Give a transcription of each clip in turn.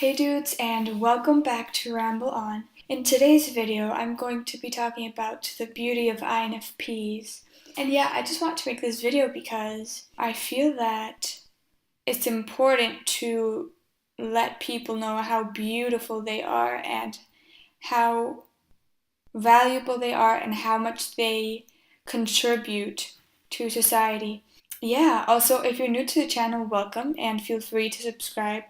Hey dudes, and welcome back to Ramble On. In today's video, I'm going to be talking about the beauty of INFPs. And yeah, I just want to make this video because I feel that it's important to let people know how beautiful they are and how valuable they are and how much they contribute to society. Yeah, also, if you're new to the channel, welcome and feel free to subscribe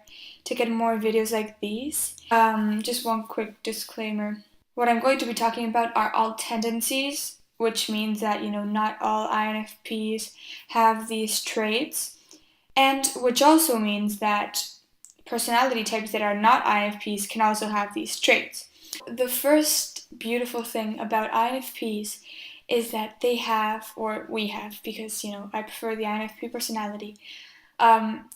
to get more videos like these. Just one quick disclaimer. What I'm going to be talking about are all tendencies, which means that, not all INFPs have these traits, and which also means that personality types that are not INFPs can also have these traits. The first beautiful thing about INFPs is that they have, or we have, because I prefer the INFP personality,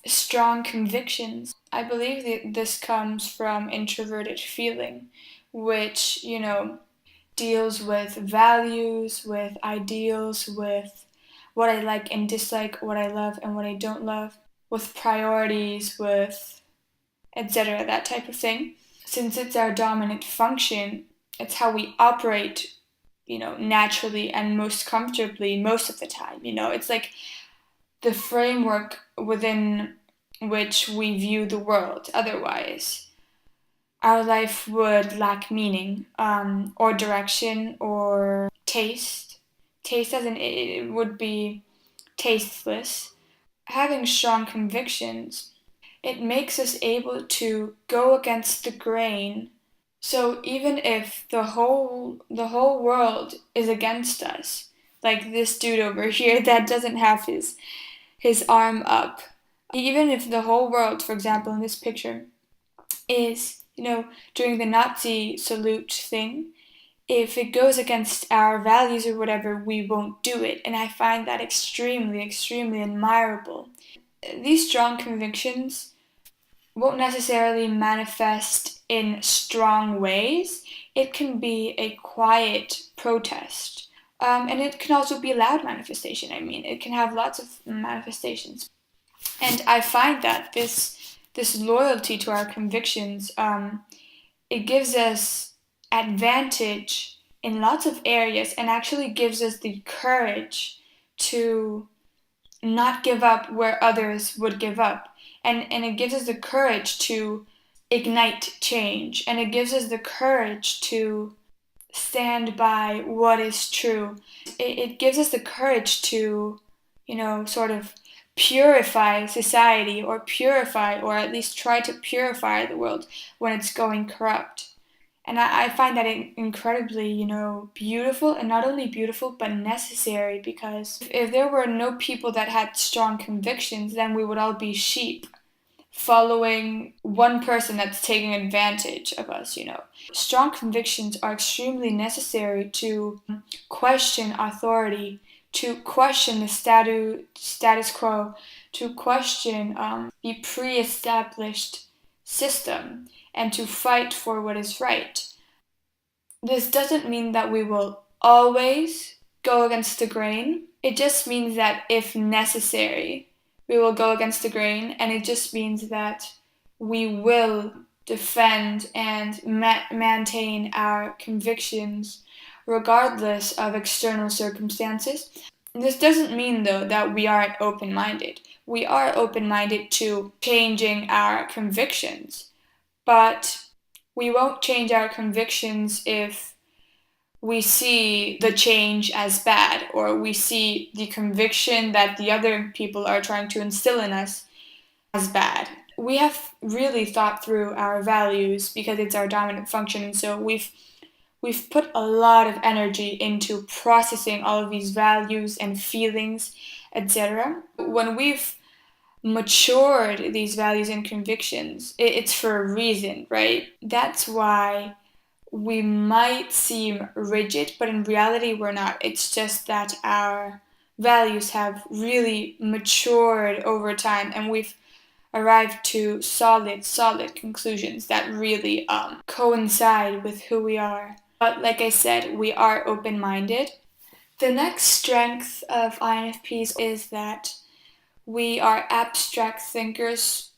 strong convictions. I believe that this comes from introverted feeling, which deals with values, with ideals, with what I like and dislike, what I love and what I don't love, with priorities, with etc., that type of thing. Since it's our dominant function, it's how we operate, naturally and most comfortably most of the time. It's like the framework within which we view the world. Otherwise, our life would lack meaning, or direction, or taste. Taste as in it would be tasteless. Having strong convictions, it makes us able to go against the grain. So even if the whole world is against us, like this dude over here that doesn't have his arm up, even if the whole world, for example, in this picture, is doing the Nazi salute thing, if it goes against our values or whatever, we won't do it. And I find that extremely, extremely admirable. These strong convictions won't necessarily manifest in strong ways. It can be a quiet protest. And it can also be a loud manifestation. I mean, it can have lots of manifestations. And I find that this loyalty to our convictions, it gives us advantage in lots of areas and actually gives us the courage to not give up where others would give up. And it gives us the courage to ignite change. And it gives us the courage to stand by what is true. It gives us the courage to, sort of purify society or purify, or at least try to purify the world when it's going corrupt. And I find that incredibly, beautiful, and not only beautiful, but necessary, because if there were no people that had strong convictions, then we would all be sheep following one person that's taking advantage of us. Strong convictions are extremely necessary to question authority, to question the status quo, to question the pre-established system, and to fight for what is right. This doesn't mean that we will always go against the grain. It just means that if necessary, we will go against the grain, and it just means that we will defend and maintain our convictions regardless of external circumstances. This doesn't mean, though, that we aren't open-minded. We are open-minded to changing our convictions, but we won't change our convictions if we see the change as bad, or we see the conviction that the other people are trying to instill in us as bad. We have really thought through our values because it's our dominant function, and so we've put a lot of energy into processing all of these values and feelings, etc. When we've matured these values and convictions, it's for a reason, right? That's why we might seem rigid, but in reality we're not. It's just that our values have really matured over time, and we've arrived to solid conclusions that really coincide with who we are. But like I said, we are open-minded. The next strength of INFPs is that we are abstract thinkers,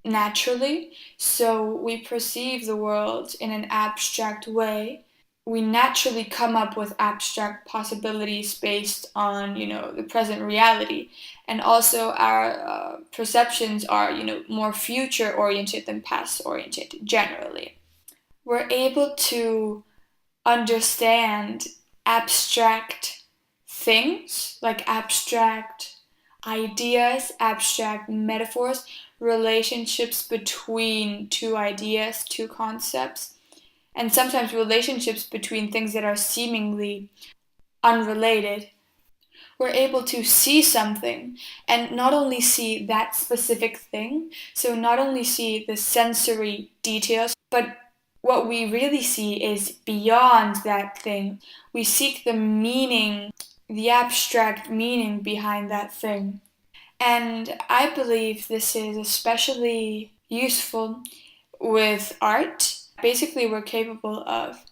naturally, so we perceive the world in an abstract way. We naturally come up with abstract possibilities based on, the present reality. And also our perceptions are, more future oriented than past oriented generally. We're able to understand abstract things, like abstract ideas, abstract metaphors, relationships between two ideas, two concepts, and sometimes relationships between things that are seemingly unrelated. We're able to see something and not only see that specific thing, so not only see the sensory details, but what we really see is beyond that thing. We seek the meaning, the abstract meaning behind that thing. And I believe this is especially useful with art. Basically, we're capable of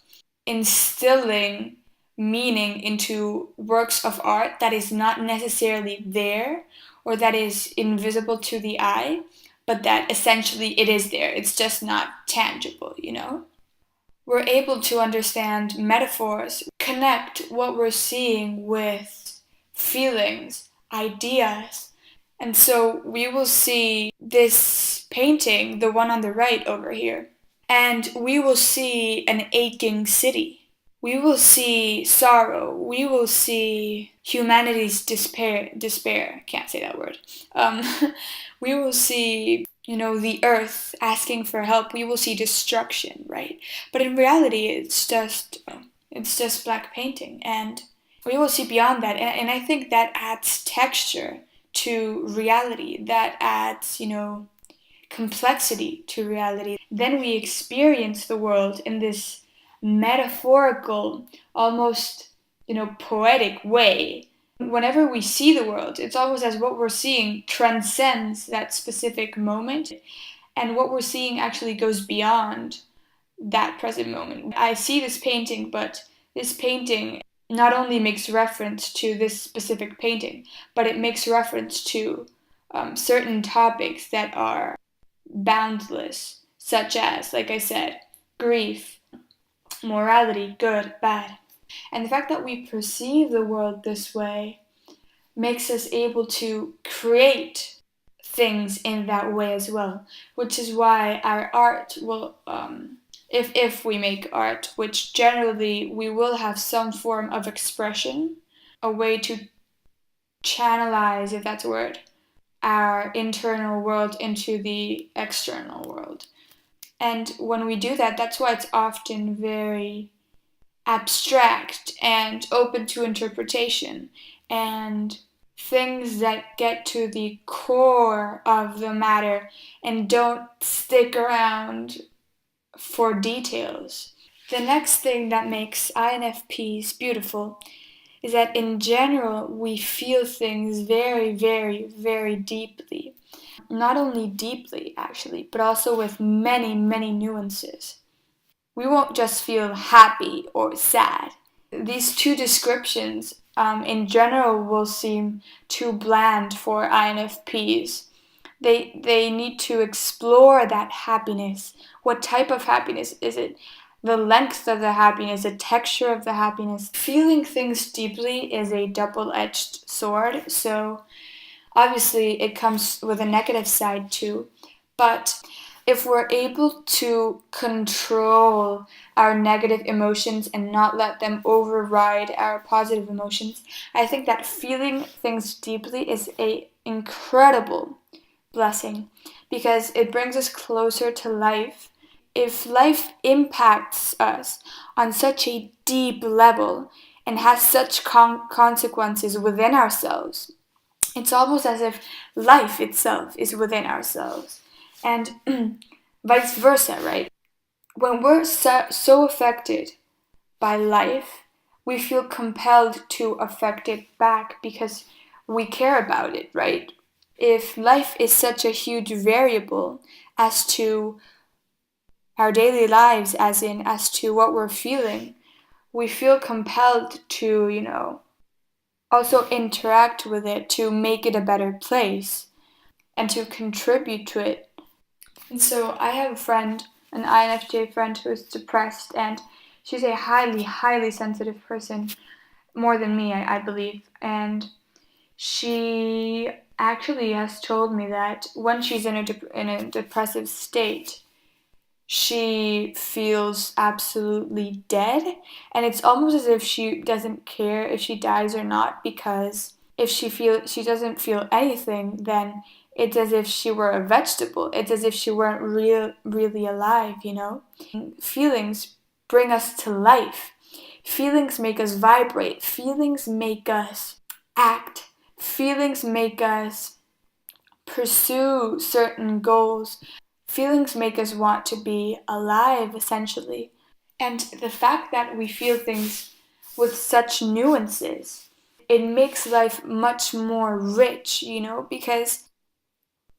instilling meaning into works of art that is not necessarily there or that is invisible to the eye, but that essentially it is there. It's just not tangible. We're able to understand metaphors, connect what we're seeing with feelings, ideas. And so we will see this painting, the one on the right over here, and we will see an aching city. We will see sorrow. We will see humanity's despair. Can't say that word. Um, we will see, the earth asking for help. We will see destruction, right? But in reality, it's just black painting, and we will see beyond that. And I think that adds texture to reality. That adds, complexity to reality. Then we experience the world in this metaphorical, almost, poetic way. Whenever we see the world, it's almost as what we're seeing transcends that specific moment, and what we're seeing actually goes beyond that present moment. I see this painting, but this painting not only makes reference to this specific painting, but it makes reference to certain topics that are boundless, such as, like I said, grief, morality, good, bad. And the fact that we perceive the world this way makes us able to create things in that way as well, which is why our art will, if we make art, which generally we will have some form of expression, a way to channelize, if that's a word, our internal world into the external world. And when we do that, that's why it's often very abstract and open to interpretation, and things that get to the core of the matter and don't stick around for details. The next thing that makes INFPs beautiful is that in general we feel things very, very, very deeply. Not only deeply, actually, but also with many, many nuances. We won't just feel happy or sad. These two descriptions, in general, will seem too bland for INFPs. They need to explore that happiness. What type of happiness is it? The length of the happiness, the texture of the happiness. Feeling things deeply is a double-edged sword, so obviously it comes with a negative side too. But if we're able to control our negative emotions and not let them override our positive emotions, I think that feeling things deeply is an incredible blessing because it brings us closer to life. If life impacts us on such a deep level and has such consequences within ourselves, it's almost as if life itself is within ourselves. And vice versa, right? When we're so affected by life, we feel compelled to affect it back because we care about it, right? If life is such a huge variable as to our daily lives, as to what we're feeling, we feel compelled to, also interact with it to make it a better place and to contribute to it. And so I have a friend, an INFJ friend, who is depressed, and she's a highly, highly sensitive person, more than me, I believe. And she actually has told me that when she's in a depressive state, she feels absolutely dead, and it's almost as if she doesn't care if she dies or not, because if she doesn't feel anything, then it's as if she were a vegetable. It's as if she weren't really alive, you know? Feelings bring us to life. Feelings make us vibrate. Feelings make us act. Feelings make us pursue certain goals. Feelings make us want to be alive, essentially. And the fact that we feel things with such nuances, it makes life much more rich, you know, because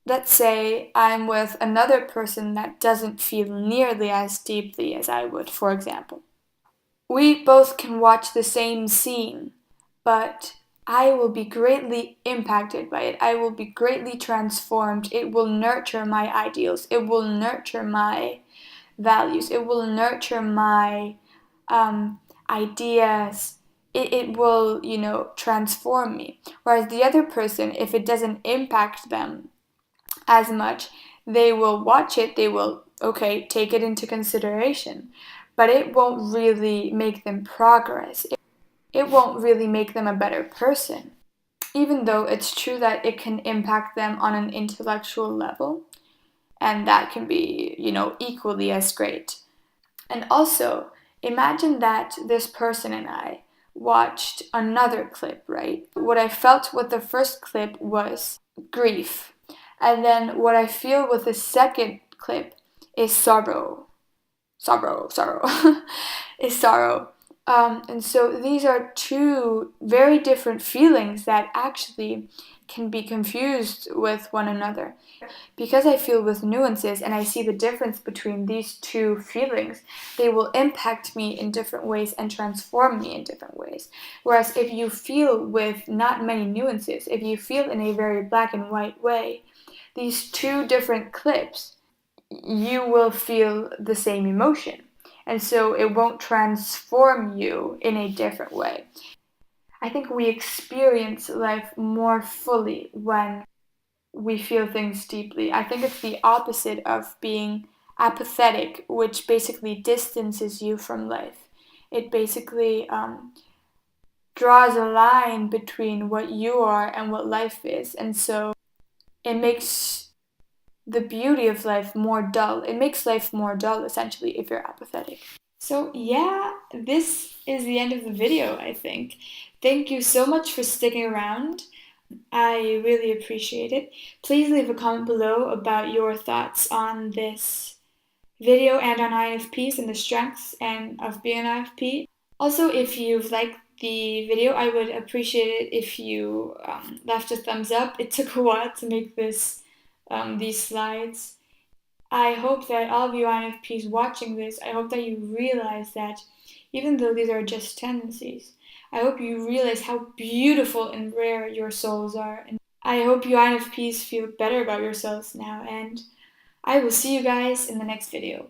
let's say I'm with another person that doesn't feel nearly as deeply as I would, for example. We both can watch the same scene, but I will be greatly impacted by it. I will be greatly transformed. It will nurture my ideals. It will nurture my values. It will nurture my ideas. It will, you know, transform me. Whereas the other person, if it doesn't impact them as much, they will watch it, they will, okay, take it into consideration, but it won't really make them progress. It won't really make them a better person, even though it's true that it can impact them on an intellectual level, and that can be, you know, equally as great. And also, imagine that this person and I watched another clip, right? What I felt with the first clip was grief. And then what I feel with the second clip is sorrow. Sorrow. Is sorrow. And so these are two very different feelings that actually can be confused with one another. Because I feel with nuances and I see the difference between these two feelings, they will impact me in different ways and transform me in different ways. Whereas if you feel with not many nuances, if you feel in a very black and white way, these two different clips, you will feel the same emotion. And so it won't transform you in a different way. I think we experience life more fully when we feel things deeply. I think it's the opposite of being apathetic, which basically distances you from life. It basically draws a line between what you are and what life is. And so it makes the beauty of life more dull. It makes life more dull, essentially, if you're apathetic. So, yeah, this is the end of the video, I think. Thank you so much for sticking around. I really appreciate it. Please leave a comment below about your thoughts on this video and on INFPs and the strengths and of being an INFP. Also, if you've liked the video, I would appreciate it if you left a thumbs up. It took a while to make these slides. I hope that all of you INFPs watching this, I hope that you realize that even though these are just tendencies, I hope you realize how beautiful and rare your souls are. And I hope you INFPs feel better about yourselves now, and I will see you guys in the next video.